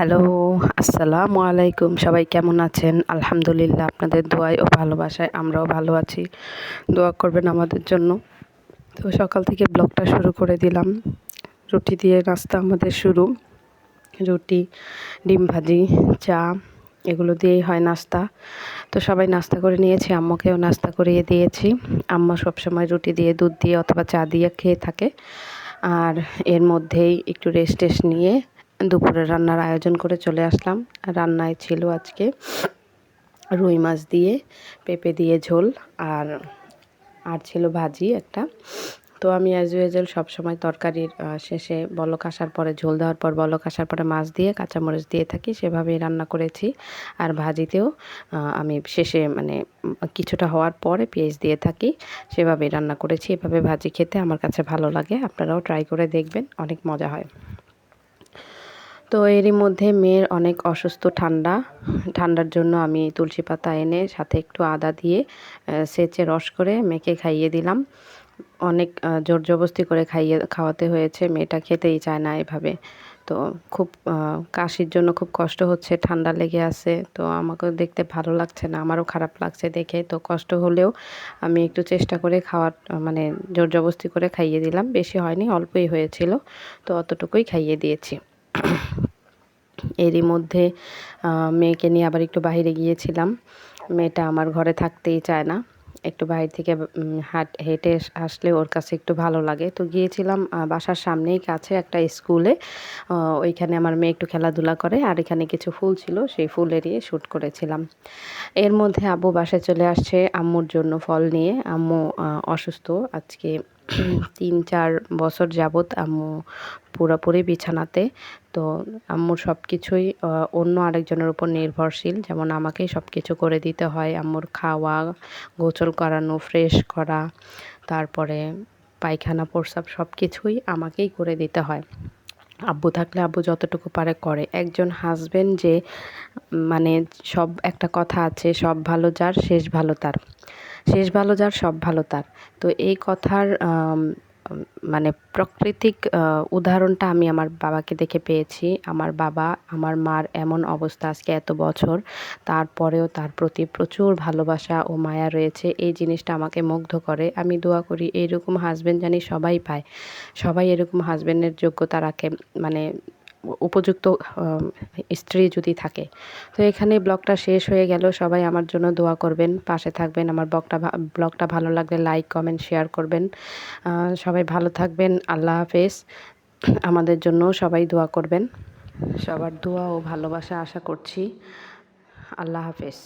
Hello, আসসালামু আলাইকুম। সবাই কেমন আছেন? আলহামদুলিল্লাহ, আপনাদের দোয়ায় ও ভালোবাসায় আমরাও ভালো আছি। দোয়া করবেন আমাদের জন্য। তো সকাল থেকে ব্লগটা শুরু করে দিলাম। রুটি দিয়ে নাস্তা আমাদের শুরু। রুটি, ডিম ভাজি, চা এগুলো দিয়েই হয় নাস্তা। তো সবাই নাস্তা করে নিয়েছি, আম্মুকেও নাস্তা করিয়ে দিয়েছি। আম্মা সবসময় রুটি দিয়ে, দুধ দিয়ে অথবা চা দিয়ে খেয়ে থাকে। আর এর মধ্যেই একটু রেস্ট নিয়ে দুপুরে রান্নার আয়োজন করে চলে আসলাম। রান্নায় ছিল আজকে রুই মাছ দিয়ে পেঁপে দিয়ে ঝোল, আর ছিল ভাজি একটা। তো আমি অ্যাজ ইউজুয়াল সবসময় তরকারির শেষে বলক আসার পরে, ঝোল দেওয়ার পর বলক আসার পরে মাছ দিয়ে কাঁচামরিচ দিয়ে থাকি, সেভাবেই রান্না করেছি। আর ভাজিতেও আমি শেষে মানে কিছুটা হওয়ার পরে পেঁয়াজ দিয়ে থাকি, সেভাবেই রান্না করেছি। এভাবে ভাজি খেতে আমার কাছে ভালো লাগে, আপনারাও ট্রাই করে দেখবেন, অনেক মজা হয়। তো এরই মধ্যে মেয়ের অনেক অসুস্থ, ঠান্ডার জন্য আমি তুলসী পাতা এনে সাথে একটু আদা দিয়ে সেঁচে রস করে মেয়েকে খাইয়ে দিলাম। অনেক জোর জবরদস্তি করে খাওয়াতে হয়েছে, মেয়েটা খেতেই চায় না এভাবে। তো খুব কাশির জন্য খুব কষ্ট হচ্ছে, ঠান্ডা লেগে আছে। তো আমাকেও দেখতে ভালো লাগছে না, আমারও খারাপ লাগছে দেখে। তো কষ্ট হলেও আমি একটু চেষ্টা করে খাওয়ার মানে জোর জবরদস্তি করে খাইয়ে দিলাম। বেশি হয়নি, অল্পই হয়েছিল, তো অতটুকুই খাইয়ে দিয়েছি। এরই মধ্যে মেয়েকে নিয়ে আবার একটু বাইরে গিয়েছিলাম। মেয়েটা আমার ঘরে থাকতেই চায় না, একটু বাইরে থেকে হেঁটে আসলে ওর কাছে একটু ভালো লাগে। তো গিয়েছিলাম বাসার সামনেই কাছে একটা স্কুলে। ওইখানে আমার মেয়ে একটু খেলাধুলা করে, আর এখানে কিছু ফুল ছিল, সেই ফুলেরই শ্যুট করেছিলাম। এর মধ্যে আব্বু বাসায় চলে আসছে আম্মুর জন্য ফল নিয়ে। আম্মু অসুস্থ আজকে ৩-৪ বছর যাবৎ আম্মু পুরোপুরি বিছানাতে। তো আম্মুর সব কিছুই অন্য আরেকজনের উপর নির্ভরশীল, যেমন আমাকেই সব কিছু করে দিতে হয়। আম্মুর খাওয়া, গোসল করানো, ফ্রেশ করা, তারপরে পায়খানা প্রস্রাব সব কিছুই আমাকেই করে দিতে হয়। আব্বু থাকলে আব্বু যতটুকু পারে করে। একজন হাজবেন্ড যে মানে সব একটা কথা আছে, সব ভালো যার শেষ ভালো তার, শেষ ভালো যার সব ভালো তার। তো এই কথার মানে প্রাকৃতিক উদাহরণটা আমি আমার বাবাকে দেখে পেয়েছি। আমার বাবা, আমার মার এমন অবস্থা আজকে এত বছর, তারপরেও তার প্রতি প্রচুর ভালোবাসা ও মায়া রয়েছে। এই জিনিসটা আমাকে মুগ্ধ করে। আমি দোয়া করি এইরকম হাজবেন্ড জানি সবাই পায়, সবাই এরকম হাজবেন্ডের যোগ্যতা রাখে, মানে উপযুক্ত স্ত্রী যদি থাকে। তো এখানেই ব্লগটা শেষ হয়ে গেল। সবাই আমার জন্য দোয়া করবেন, পাশে থাকবেন। আমার ব্লগটা ভালো লাগলে লাইক, কমেন্ট, শেয়ার করবেন। সবাই ভালো থাকবেন। আল্লাহ হাফেজ। আমাদের জন্যও সবাই দোয়া করবেন। সবার দোয়া ও ভালোবাসা আশা করছি। আল্লাহ হাফেজ।